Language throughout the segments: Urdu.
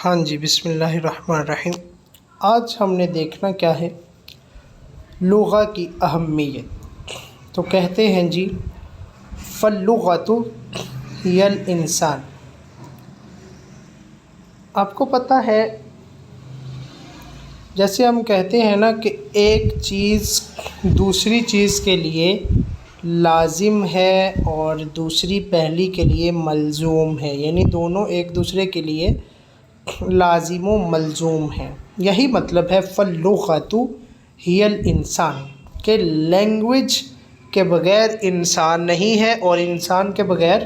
ہاں جی، بسم اللہ الرحمن الرحیم۔ آج ہم نے دیکھنا کیا ہے، لغہ کی اہمیت۔ تو کہتے ہیں جی فاللغۃ ہی الانسان۔ آپ کو پتہ ہے، جیسے ہم کہتے ہیں نا کہ ایک چیز دوسری چیز کے لیے لازم ہے اور دوسری پہلی کے لیے ملزوم ہے، یعنی دونوں ایک دوسرے کے لیے لازم و ملزوم ہیں۔ یہی مطلب ہے فاللغۃ ہی الانسان، کہ لینگویج کے بغیر انسان نہیں ہے اور انسان کے بغیر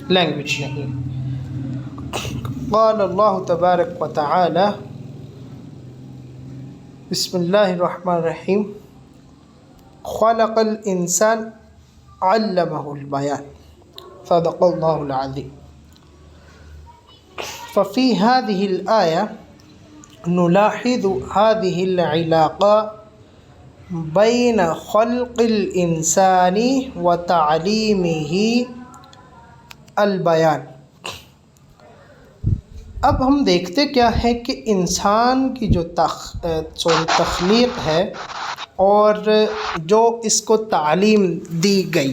لینگویج نہیں۔ قال اللہ تبارک و تعالی، بسم اللہ الرحمن الرحیم، خلق الانسان علمہ البیان، صدق اللہ العظیم۔ ففي هذه الآية نلاحظ هذه العلاقة بين خلق الإنسان وتعليمه البيان۔ اب ہم دیکھتے کیا ہے کہ انسان کی جو تخلیق ہے اور جو اس کو تعلیم دی گئی،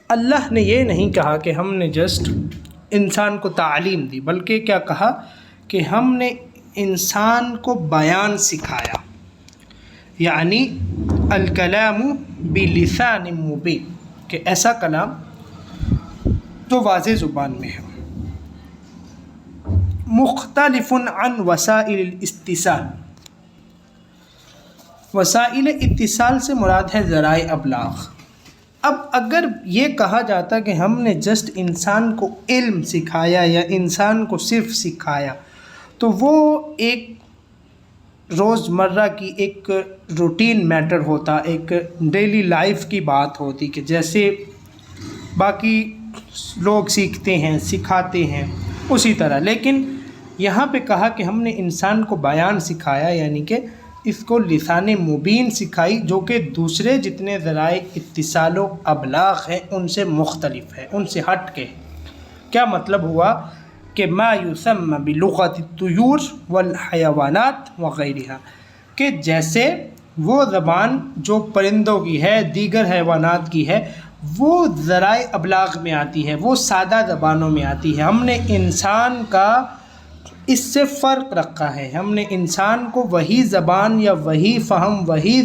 اللہ نے یہ نہیں کہا کہ ہم نے جسٹ انسان کو تعلیم دی، بلکہ کیا کہا کہ ہم نے انسان کو بیان سکھایا، یعنی الکلام بلسان مبین، کہ ایسا کلام جو واضح زبان میں ہے، مختلف عن وسائل الاتصال۔ وسائل اتصال سے مراد ہے ذرائع ابلاغ۔ اب اگر یہ کہا جاتا کہ ہم نے جسٹ انسان کو علم سکھایا یا انسان کو صرف سکھایا، تو وہ ایک روزمرہ کی ایک روٹین میٹر ہوتا، ایک ڈیلی لائف کی بات ہوتی، کہ جیسے باقی لوگ سیکھتے ہیں سکھاتے ہیں اسی طرح۔ لیکن یہاں پہ کہا کہ ہم نے انسان کو بیان سکھایا، یعنی کہ اس کو لسان مبین سکھائی، جو کہ دوسرے جتنے ذرائع اتصال و ابلاغ ہیں ان سے مختلف ہے، ان سے ہٹ کے۔ کیا مطلب ہوا کہ ما یسمى بلغۃ الطیور والحیوانات وغیرہ، کہ جیسے وہ زبان جو پرندوں کی ہے، دیگر حیوانات کی ہے، وہ ذرائع ابلاغ میں آتی ہے، وہ سادہ زبانوں میں آتی ہے۔ ہم نے انسان کا اس سے فرق رکھا ہے، ہم نے انسان کو وہی زبان یا وہی فہم، وہی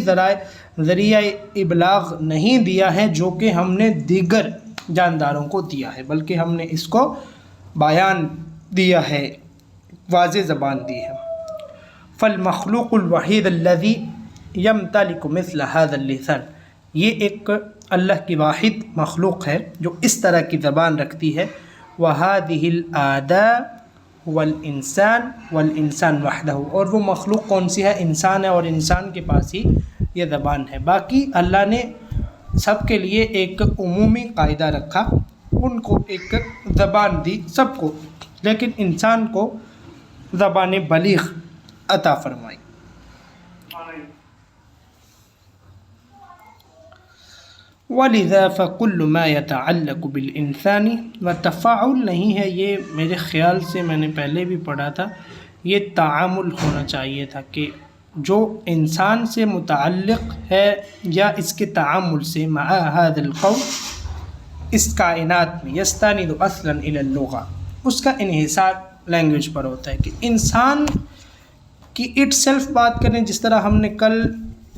ذریعہ ابلاغ نہیں دیا ہے جو کہ ہم نے دیگر جانداروں کو دیا ہے، بلکہ ہم نے اس کو بیان دیا ہے، واضح زبان دی ہے۔ فالمخلوق الوحید الذی یمتلک مثل هذا اللسان، یہ ایک اللہ کی واحد مخلوق ہے جو اس طرح کی زبان رکھتی ہے۔ وهذه الآداء والانسان والانسان وحدہ، اور وہ مخلوق کون سی ہے؟ انسان ہے، اور انسان کے پاس ہی یہ زبان ہے۔ باقی اللہ نے سب کے لیے ایک عمومی قاعدہ رکھا، ان کو ایک زبان دی سب کو، لیکن انسان کو زبان بلیغ عطا فرمائی۔ وَلِذَا فَكُلُّ مَا يَتَعَلَّقُ بِالْإِنسَانِ، و تفاعل نہیں ہے، یہ میرے خیال سے میں نے پہلے بھی پڑھا تھا، یہ تعامل ہونا چاہیے تھا، کہ جو انسان سے متعلق ہے یا اس کے تعامل سے، مع هذا القول، اس کائنات میں، يستند اصلا الى اللغة، اس کا انحصار لینگویج پر ہوتا ہے، کہ انسان کی اٹ سیلف بات کریں، جس طرح ہم نے کل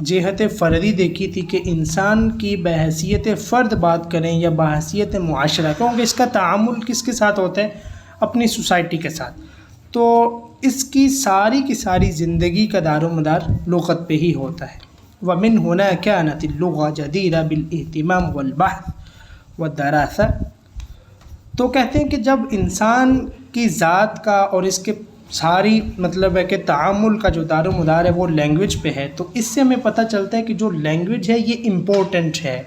جہت فردی دیکھی تھی کہ انسان کی بحیثیت فرد بات کریں یا بحیثیت معاشرہ، کیونکہ اس کا تعامل کس کے ساتھ ہوتا ہے؟ اپنی سوسائٹی کے ساتھ، تو اس کی ساری زندگی کا دار و مدار لغت پہ ہی ہوتا ہے۔ ومن هنا كانت اللغة جديرة بالاهتمام والبحث والدراسة، تو کہتے ہیں کہ جب انسان کی ذات کا اور اس کے ساری مطلب ہے کہ تعامل کا جو دار و مدار ہے وہ لینگویج پہ ہے، تو اس سے ہمیں پتہ چلتا ہے کہ جو لینگویج ہے یہ امپورٹنٹ ہے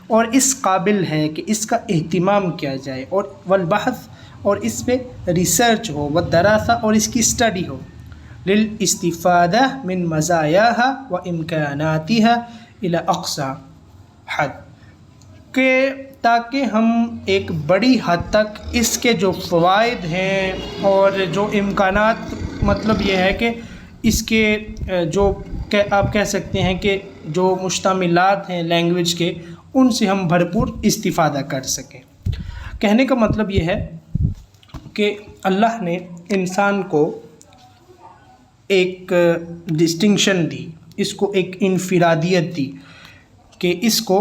اور اس قابل ہے کہ اس کا اہتمام کیا جائے، اور والبحث، اور اس پہ ریسرچ ہو، والدراسہ، اور اس کی اسٹڈی ہو، للاستفادہ من مزایاها و امکاناتها الى اقصى حد، کہ تاکہ ہم ایک بڑی حد تک اس کے جو فوائد ہیں اور جو امکانات، مطلب یہ ہے کہ اس کے جو آپ کہہ سکتے ہیں کہ جو مشتملات ہیں لینگویج کے، ان سے ہم بھرپور استفادہ کر سکیں۔ کہنے کا مطلب یہ ہے کہ اللہ نے انسان کو ایک ڈسٹنکشن دی، اس کو ایک انفرادیت دی کہ اس کو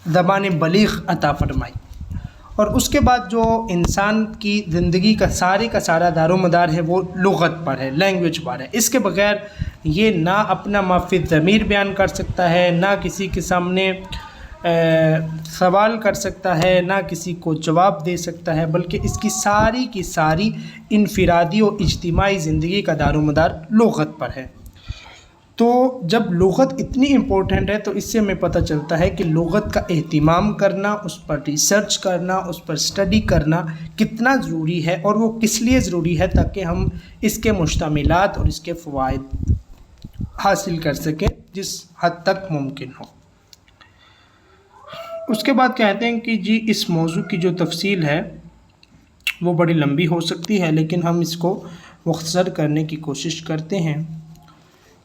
زبان بلیغ عطا فرمائی، اور اس کے بعد جو انسان کی زندگی کا سارا دار و مدار ہے وہ لغت پر ہے، لینگویج پر ہے۔ اس کے بغیر یہ نہ اپنا ما فی الضمیر بیان کر سکتا ہے، نہ کسی کے سامنے سوال کر سکتا ہے، نہ کسی کو جواب دے سکتا ہے، بلکہ اس کی ساری انفرادی و اجتماعی زندگی کا دار و مدار لغت پر ہے۔ تو جب لغت اتنی امپورٹنٹ ہے تو اس سے ہمیں پتہ چلتا ہے کہ لغت کا اہتمام کرنا، اس پر ریسرچ کرنا، اس پر اسٹڈی کرنا کتنا ضروری ہے، اور وہ کس لیے ضروری ہے، تاکہ ہم اس کے مشتملات اور اس کے فوائد حاصل کر سکیں جس حد تک ممکن ہو۔ اس کے بعد کہتے ہیں کہ جی اس موضوع کی جو تفصیل ہے وہ بڑی لمبی ہو سکتی ہے، لیکن ہم اس کو مختصر کرنے کی کوشش کرتے ہیں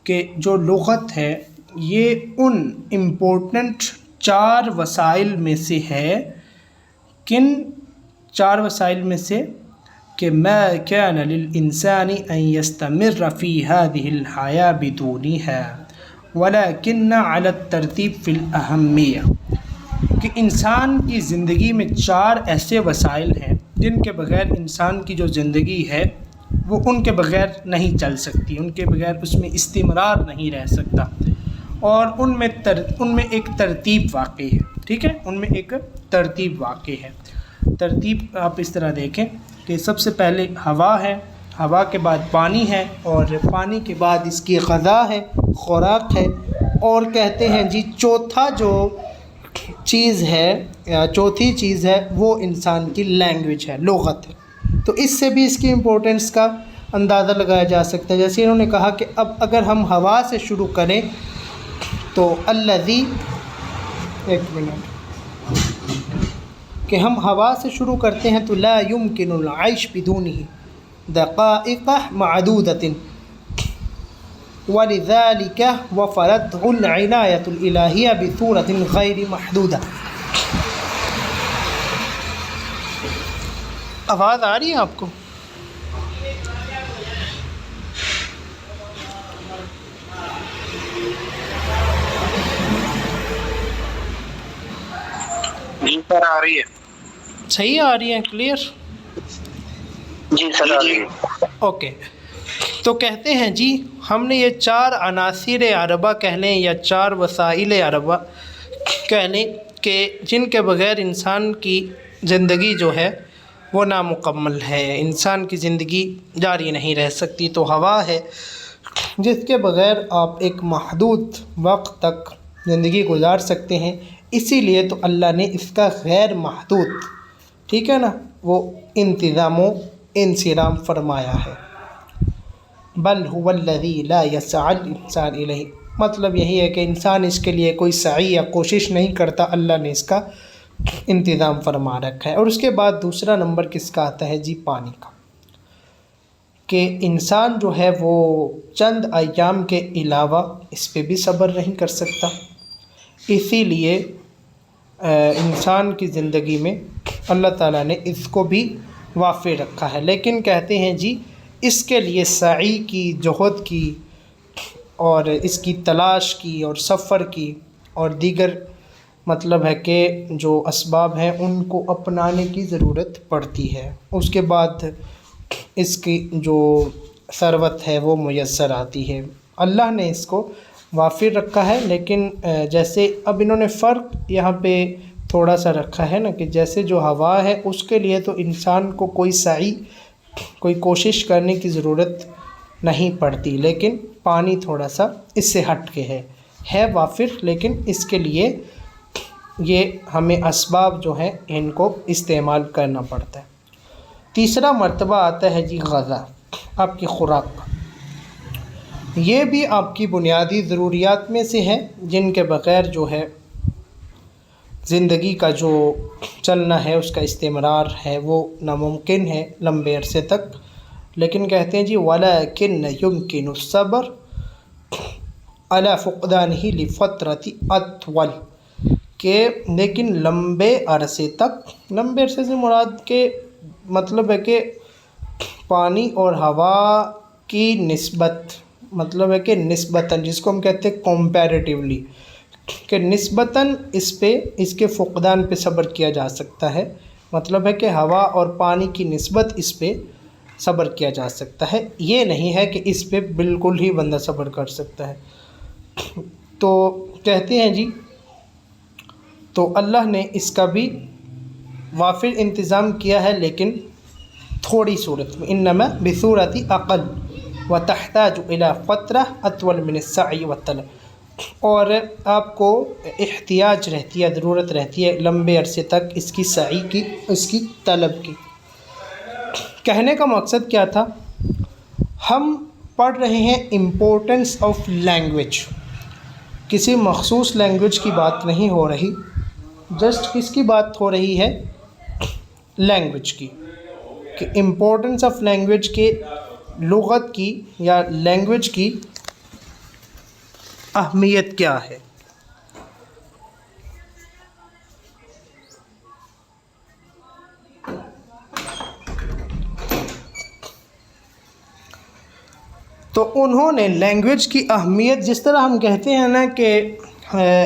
کہ جو لغت ہے یہ ان امپورٹنٹ 4 وسائل میں سے ہے۔ کن 4 وسائل میں سے؟ کہ ما كان للإنسان أن يستمر في هذه الحياة بدونها ولكن على الترتيب في الأهمية، کہ انسان کی زندگی میں 4 ایسے وسائل ہیں جن کے بغیر انسان کی جو زندگی ہے وہ ان کے بغیر نہیں چل سکتی، ان کے بغیر اس میں استمرار نہیں رہ سکتا، اور ان میں ایک ترتیب واقع ہے۔ ٹھیک ہے، ان میں ایک ترتیب واقع ہے۔ ترتیب آپ اس طرح دیکھیں کہ سب سے پہلے ہوا ہے، ہوا کے بعد پانی ہے، اور پانی کے بعد اس کی غذا ہے، خوراک ہے، اور کہتے ہیں جی چوتھی چیز ہے وہ انسان کی لینگویج ہے، لغت ہے۔ تو اس سے بھی اس کی امپورٹنس کا اندازہ لگایا جا سکتا ہے۔ جیسے انہوں نے کہا کہ اب اگر ہم ہوا سے شروع کریں تو الذی، ایک منٹ، کہ ہم ہوا سے شروع کرتے ہیں تو لا يمكن العيش بدونه دقائق معدودة ولذلك وفرته العناية الإلهية بصورة غير محدودة۔ آواز آ رہی ہے آپ کو؟ جی سر آ رہی ہے، صحیح آ رہی ہے، کلیئر؟ جی سر آ رہی ہے۔ اوکے، تو کہتے ہیں جی ہم نے یہ 4 عناصر اربعہ کہہ لیں یا 4 وسائل اربعہ کہہ لیں کہ جن کے بغیر انسان کی زندگی جو ہے وہ نامکمل ہے، انسان کی زندگی جاری نہیں رہ سکتی۔ تو ہوا ہے جس کے بغیر آپ ایک محدود وقت تک زندگی گزار سکتے ہیں، اسی لیے تو اللہ نے اس کا غیر محدود، ٹھیک ہے نا، وہ انتظام و انصرام فرمایا ہے۔ بل هو الذی لا یسعی الانسان الیہ، مطلب یہی ہے کہ انسان اس کے لیے کوئی سعی یا کوشش نہیں کرتا، اللہ نے اس کا انتظام فرما رکھا ہے۔ اور اس کے بعد دوسرا نمبر کس کا آتا ہے جی؟ پانی کا، کہ انسان جو ہے وہ چند ایام کے علاوہ اس پہ بھی صبر نہیں کر سکتا، اسی لیے انسان کی زندگی میں اللہ تعالیٰ نے اس کو بھی وافر رکھا ہے۔ لیکن کہتے ہیں جی اس کے لیے سعی کی، جہد کی، اور اس کی تلاش کی، اور سفر کی، اور دیگر مطلب ہے کہ جو اسباب ہیں ان کو اپنانے کی ضرورت پڑتی ہے۔ اس کے بعد اس کی جو ثروت ہے وہ میسر آتی ہے۔ اللہ نے اس کو وافر رکھا ہے، لیکن جیسے اب انہوں نے فرق یہاں پہ تھوڑا سا رکھا ہے نا، کہ جیسے جو ہوا ہے اس کے لیے تو انسان کو کوئی سعی، کوئی کوشش کرنے کی ضرورت نہیں پڑتی، لیکن پانی تھوڑا سا اس سے ہٹ کے ہے وافر، لیکن اس کے لیے یہ ہمیں اسباب جو ہیں ان کو استعمال کرنا پڑتا ہے۔ تیسرا مرتبہ آتا ہے جی غذا، آپ کی خوراک۔ یہ بھی آپ کی بنیادی ضروریات میں سے ہے جن کے بغیر جو ہے زندگی کا جو چلنا ہے اس کا استمرار ہے وہ ناممکن ہے لمبے عرصے تک، لیکن کہتے ہیں جی وَلَكِنَّ يُمْكِنُ الصَّبْرُ عَلَى فُقْدَانِهِ لِفَتْرَةٍ أَطْوَلَ، کہ لیکن لمبے عرصے تک، لمبے عرصے سے مراد کے مطلب ہے کہ پانی اور ہوا کی نسبت، مطلب ہے کہ نسبتاً، جس کو ہم کہتے ہیں کمپیریٹیولی، کہ نسبتاً اس کے فقدان پہ صبر کیا جا سکتا ہے، مطلب ہے کہ ہوا اور پانی کی نسبت اس پہ صبر کیا جا سکتا ہے، یہ نہیں ہے کہ اس پہ بالکل ہی بندہ صبر کر سکتا ہے۔ تو کہتے ہیں جی تو اللہ نے اس کا بھی وافر انتظام کیا ہے، لیکن تھوڑی صورت میں، انما بصورت اقل وتحتاج الى فترہ اطول من السعی والطلب، اور آپ کو احتیاج رہتی ہے، ضرورت رہتی ہے لمبے عرصے تک اس کی سعی کی، اس کی طلب کی۔ کہنے کا مقصد کیا تھا؟ ہم پڑھ رہے ہیں امپورٹنس آف لینگویج، کسی مخصوص لینگویج کی بات نہیں ہو رہی، جسٹ کس کی بات ہو رہی ہے؟ لینگویج کی، کہ امپورٹنس آف لینگویج کے، لغت کی یا لینگویج کی اہمیت کیا ہے۔ تو انہوں نے لینگویج کی اہمیت، جس طرح ہم کہتے ہیں نا کہ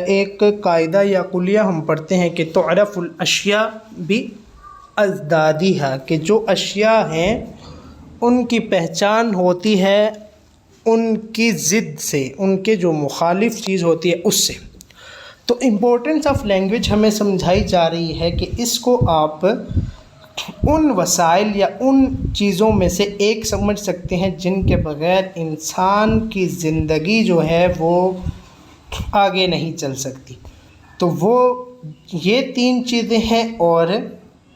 ایک قاعدہ یا قلیہ ہم پڑھتے ہیں کہ تعرف الاشیاء بازدادها، کہ جو اشیاء ہیں ان کی پہچان ہوتی ہے ان کی ضد سے، ان کے جو مخالف چیز ہوتی ہے اس سے۔ تو امپورٹنس آف لینگویج ہمیں سمجھائی جا رہی ہے کہ اس کو آپ ان وسائل یا ان چیزوں میں سے ایک سمجھ سکتے ہیں جن کے بغیر انسان کی زندگی جو ہے وہ آگے نہیں چل سکتی۔ تو وہ یہ تین چیزیں ہیں، اور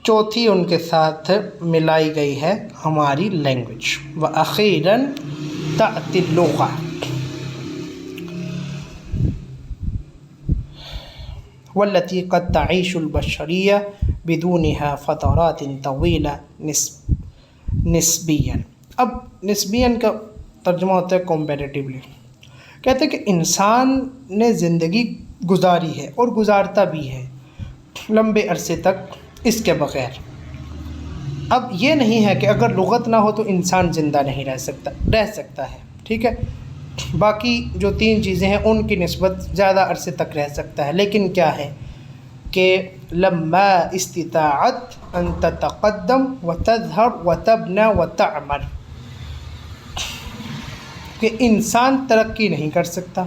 چوتھی ان کے ساتھ ملائی گئی ہے ہماری لینگویج۔ وَأَخِيرًا تَأْتِي اللُّغَةُ والتي قد تعيش البشرية بدونها فترات طويلة نسبياً۔ اب نسبیاً کا ترجمہ ہوتا ہے کمپیریٹیولی، کہتے ہیں کہ انسان نے زندگی گزاری ہے اور گزارتا بھی ہے لمبے عرصے تک اس کے بغیر۔ اب یہ نہیں ہے کہ اگر لغت نہ ہو تو انسان زندہ نہیں رہ سکتا ہے، ٹھیک ہے، باقی جو تین چیزیں ہیں ان کی نسبت زیادہ عرصے تک رہ سکتا ہے، لیکن کیا ہے کہ لما استطاعت ان تتقدم وتظہر وتبنى وتعمر، کہ انسان ترقی نہیں کر سکتا،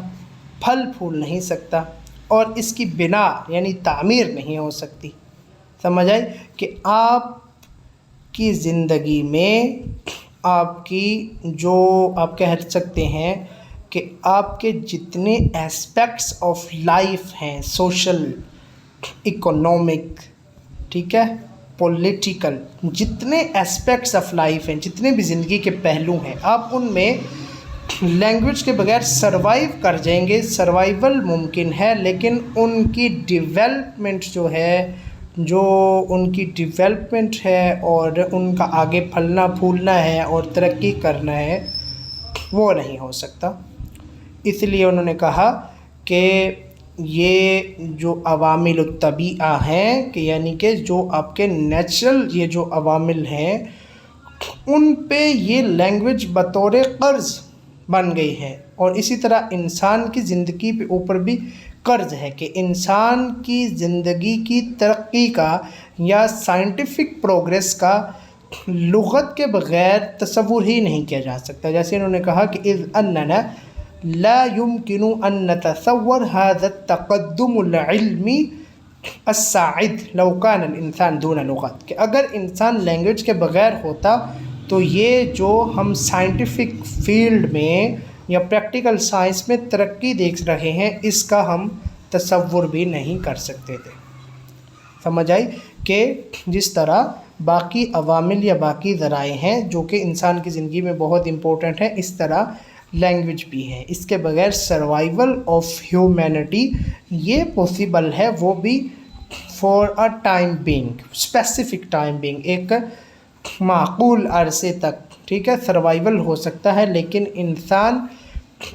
پھل پھول نہیں سکتا، اور اس کی بنا یعنی تعمیر نہیں ہو سکتی۔ سمجھ آئی کہ آپ کی زندگی میں آپ کی جو آپ کہہ سکتے ہیں کہ آپ کے جتنے اسپیکٹس آف لائف ہیں، سوشل، اکنامک، ٹھیک ہے، پولیٹیکل، جتنے اسپیکٹس آف لائف ہیں، جتنے بھی زندگی کے پہلو ہیں، آپ ان میں لینگویج کے بغیر سروائیو کر جائیں گے، سروائیول ممکن ہے، لیکن ان کی ڈیولپمنٹ جو ہے، جو ان کی ڈیولپمنٹ ہے اور ان کا آگے پھلنا پھولنا ہے اور ترقی کرنا ہے، وہ نہیں ہو سکتا۔ اس لیے انہوں نے کہا کہ یہ جو عوامل الطبیعہ ہیں، کہ یعنی کہ جو آپ کے نیچرل یہ جو عوامل ہیں ان پہ یہ لینگویج بطور قرض بن گئی ہے، اور اسی طرح انسان کی زندگی پہ اوپر بھی قرض ہے، کہ انسان کی زندگی کی ترقی کا یا سائنٹیفک پروگریس کا لغت کے بغیر تصور ہی نہیں کیا جا سکتا۔ جیسے انہوں نے کہا کہ اذ اننا لا يمكن ان نتصور هذا التقدم العلمی الساعد لو كان الانسان دون لغت، کہ اگر انسان لینگویج کے بغیر ہوتا تو یہ جو ہم سائنٹیفک فیلڈ میں یا پریکٹیکل سائنس میں ترقی دیکھ رہے ہیں اس کا ہم تصور بھی نہیں کر سکتے تھے۔ سمجھ آئی کہ جس طرح باقی عوامل یا باقی ذرائع ہیں جو کہ انسان کی زندگی میں بہت امپورٹنٹ ہیں، اس طرح لینگویج بھی ہے، اس کے بغیر سروائیول آف ہیومینٹی یہ پاسبل ہے، وہ بھی for a time being, specific time being, ایک معقول عرصے تک، ٹھیک ہے، سروائیول ہو سکتا ہے، لیکن انسان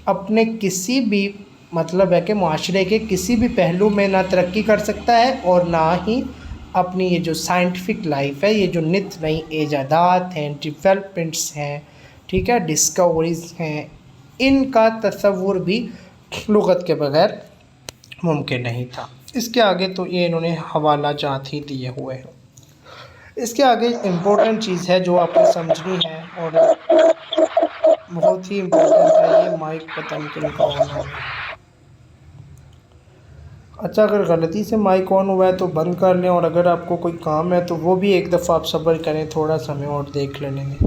اپنے کسی بھی مطلب ہے کہ معاشرے کے کسی بھی پہلو میں نہ ترقی کر سکتا ہے اور نہ ہی اپنی یہ جو سائنٹیفک لائف ہے، یہ جو نت نئی ایجادات ہیں، ڈیولپمنٹس ہیں، ٹھیک ہے، ڈسکوریز ہیں، ان کا تصور بھی لغت کے بغیر ممکن نہیں تھا۔ اس کے آگے تو یہ انہوں نے حوالہ جات ہی دیے ہوئے ہیں۔ اس کے آگے امپورٹنٹ چیز ہے جو آپ کو سمجھنی ہے، اور بہت ہی امپورٹنٹ ہے یہ، مائک پتہ نہیں کن کا آن ہو گیا۔ اچھا، اگر غلطی سے مائک آن ہوا ہے تو بند کر لیں، اور اگر آپ کو کوئی کام ہے تو وہ بھی ایک دفعہ آپ صبر کریں، تھوڑا سا ہمیں اور دیکھ لینے دیں۔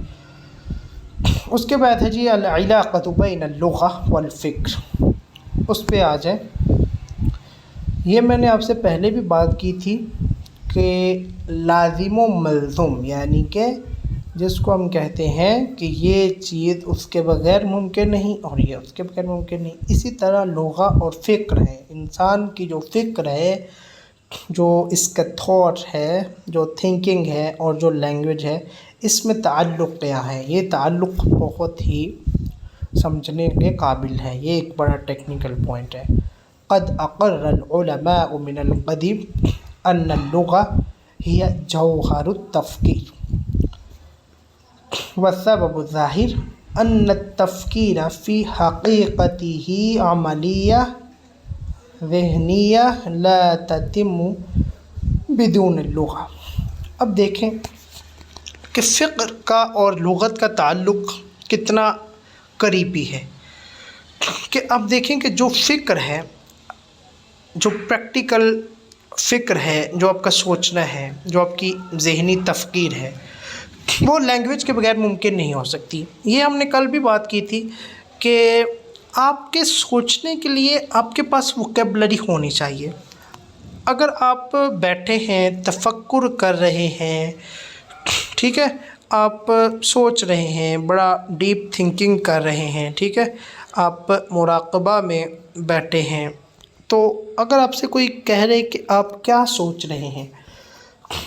اس کے بعد ہے جی العلاقۃ بین اللغہ والفکر، اس پہ آ جائیں۔ یہ میں نے آپ سے پہلے بھی بات کی تھی کہ لازم و ملزوم، یعنی کہ جس کو ہم کہتے ہیں کہ یہ چیز اس کے بغیر ممکن نہیں اور یہ اس کے بغیر ممکن نہیں، اسی طرح لغہ اور فکر ہے، انسان کی جو فکر ہے، جو اس کا تھاٹ ہے، جو تھنکنگ ہے، اور جو لینگویج ہے، اس میں تعلق کیا ہے۔ یہ تعلق بہت ہی سمجھنے کے قابل ہے، یہ ایک بڑا ٹیکنیکل پوائنٹ ہے۔ قد اقر العلماء من القدیم ان اللغہ ہی جوہر التفکیر والسبب الظاہر ان التفکیر فی حقیقتہ عملیہ ذہنیہ لا تتم بدون اللغہ۔ اب دیکھیں کہ فکر کا اور لغت کا تعلق کتنا قریبی ہے، کہ اب دیکھیں کہ جو فکر ہے، جو پریکٹیکل فکر ہے، جو آپ کا سوچنا ہے، جو آپ کی ذہنی تفکیر ہے، وہ لینگویج کے بغیر ممکن نہیں ہو سکتی۔ یہ ہم نے کل بھی بات کی تھی کہ آپ کے سوچنے کے لیے آپ کے پاس ووکیبلری ہونی چاہیے۔ اگر آپ بیٹھے ہیں، تفکر کر رہے ہیں، ٹھیک ہے، آپ سوچ رہے ہیں، بڑا ڈیپ تھنکنگ کر رہے ہیں، ٹھیک ہے، آپ مراقبہ میں بیٹھے ہیں، تو اگر آپ سے کوئی کہہ رہے کہ آپ کیا سوچ رہے ہیں،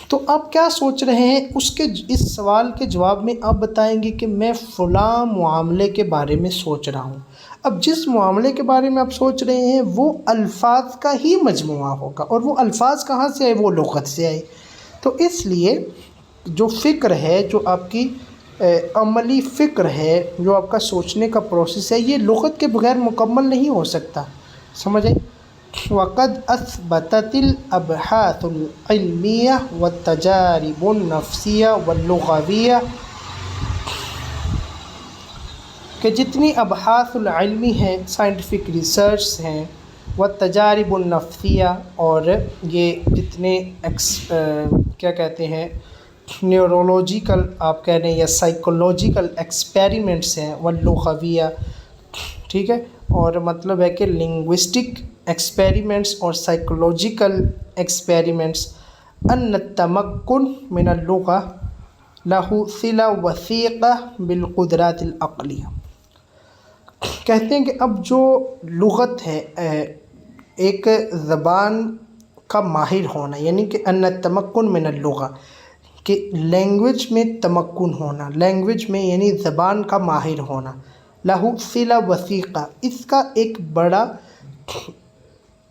تو آپ کیا سوچ رہے ہیں، اس سوال کے جواب میں آپ بتائیں گے کہ میں فلاں معاملے کے بارے میں سوچ رہا ہوں۔ اب جس معاملے کے بارے میں آپ سوچ رہے ہیں وہ الفاظ کا ہی مجموعہ ہوگا، اور وہ الفاظ کہاں سے آئے؟ وہ لغت سے آئے۔ تو اس لیے جو فکر ہے، جو آپ کی عملی فکر ہے، جو آپ کا سوچنے کا پروسیس ہے، یہ لغت کے بغیر مکمل نہیں ہو سکتا، سمجھیں۔ وقد اثبتت الابحاث العلمیہ والتجارب النفسیہ واللغویہ، کہ جتنی ابحاث العلمی ہیں، سائنٹیفک ریسرچ ہیں، والتجارب النفسیہ، اور یہ جتنے کیا کہتے ہیں نیورولوجیکل آپ کہہ رہے ہیں یا سائیکولوجیکل ایکسپیریمنٹس ہیں، واللغویہ، ٹھیک ہے، اور مطلب ہے کہ لنگوسٹک ایکسپیریمنٹس اور سائیکولوجیکل ایکسپیریمنٹس، ان التمکن من اللغہ لہ صلہ وثیقہ بالقدرات العقلیہ۔ کہتے ہیں کہ اب جو لغت ہے، ایک زبان کا ماہر ہونا، یعنی کہ ان التمکن من اللغہ، کہ لینگویج میں تمکن ہونا، لینگویج میں یعنی زبان کا ماہر ہونا، لہو صلہ وثیقہ، اس کا ایک بڑا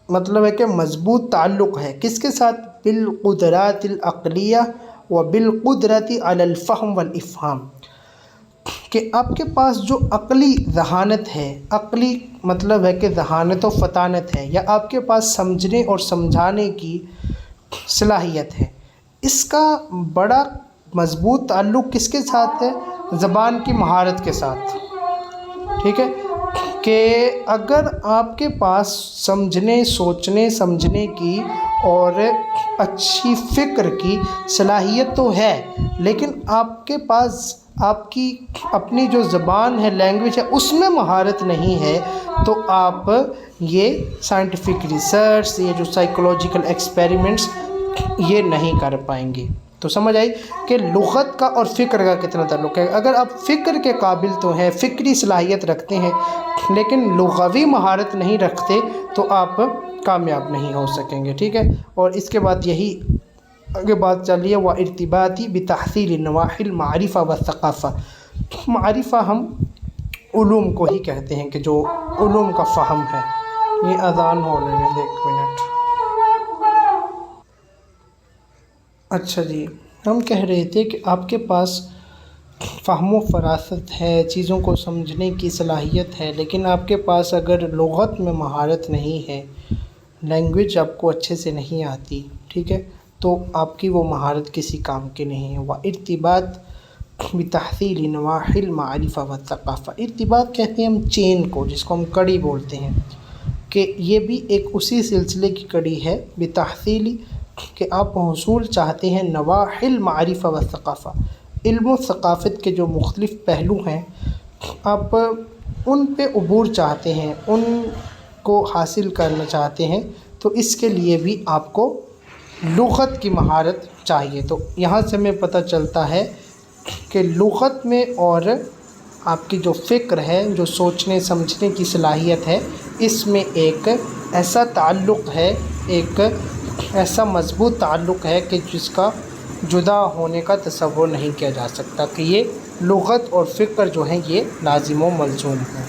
مطلب ہے کہ مضبوط تعلق ہے، کس کے ساتھ؟ بالقدرات العقلیہ و بالقدرت علی الفہم والافہام، کہ آپ کے پاس جو عقلی ذہانت ہے، عقلی مطلب ہے کہ ذہانت و فطانت ہے، یا آپ کے پاس سمجھنے اور سمجھانے کی صلاحیت ہے، اس کا بڑا مضبوط تعلق کس کے ساتھ ہے؟ زبان کی مہارت کے ساتھ، ٹھیک ہے، کہ اگر آپ کے پاس سمجھنے، سوچنے، سمجھنے کی اور اچھی فکر کی صلاحیت تو ہے، لیکن آپ کے پاس آپ کی اپنی جو زبان ہے، لینگویج ہے، اس میں مہارت نہیں ہے، تو آپ یہ سائنٹیفک ریسرچ، یہ جو سائیکولوجیکل ایکسپیریمنٹس، یہ نہیں کر پائیں گے۔ تو سمجھ آئی کہ لغت کا اور فکر کا کتنا تعلق ہے. اگر آپ فکر کے قابل تو ہیں، فکری صلاحیت رکھتے ہیں، لیکن لغوی مہارت نہیں رکھتے تو آپ کامیاب نہیں ہو سکیں گے. ٹھیک ہے. اور اس کے بعد یہی آگے بات چل رہی ہے وہ ارتباطی بتحصیل نواحی المعرفہ والثقافہ. معرفہ ہم علوم کو ہی کہتے ہیں کہ جو علوم کا فہم ہے. یہ اذان ہو رہے ہیں، ایک منٹ. اچھا جی، ہم کہہ رہے تھے کہ آپ کے پاس فہم و فراست ہے، چیزوں کو سمجھنے کی صلاحیت ہے، لیکن آپ کے پاس اگر لغت میں مہارت نہیں ہے، لینگویج آپ کو اچھے سے نہیں آتی، ٹھیک ہے، تو آپ کی وہ مہارت کسی کام کی نہیں ہے. وارتباط بتحصیل نواحی المعرفہ والثقافہ. ارتباط کہتے ہیں ہم چین کو، جس کو ہم کڑی بولتے ہیں، کہ یہ بھی ایک اسی سلسلے کی کڑی ہے بتحصیل، کہ آپ حصول چاہتے ہیں نواحی المعرفہ والثقافہ، علم و ثقافت کے جو مختلف پہلو ہیں، آپ ان پہ عبور چاہتے ہیں، ان کو حاصل کرنا چاہتے ہیں، تو اس کے لیے بھی آپ کو لغت کی مہارت چاہیے. تو یہاں سے ہمیں پتہ چلتا ہے کہ لغت میں اور آپ کی جو فکر ہے، جو سوچنے سمجھنے کی صلاحیت ہے، اس میں ایک ایسا تعلق ہے، ایک ایسا مضبوط تعلق ہے کہ جس کا جدا ہونے کا تصور نہیں کیا جا سکتا، کہ یہ لغت اور فکر جو ہیں یہ لازم و ملزوم ہیں.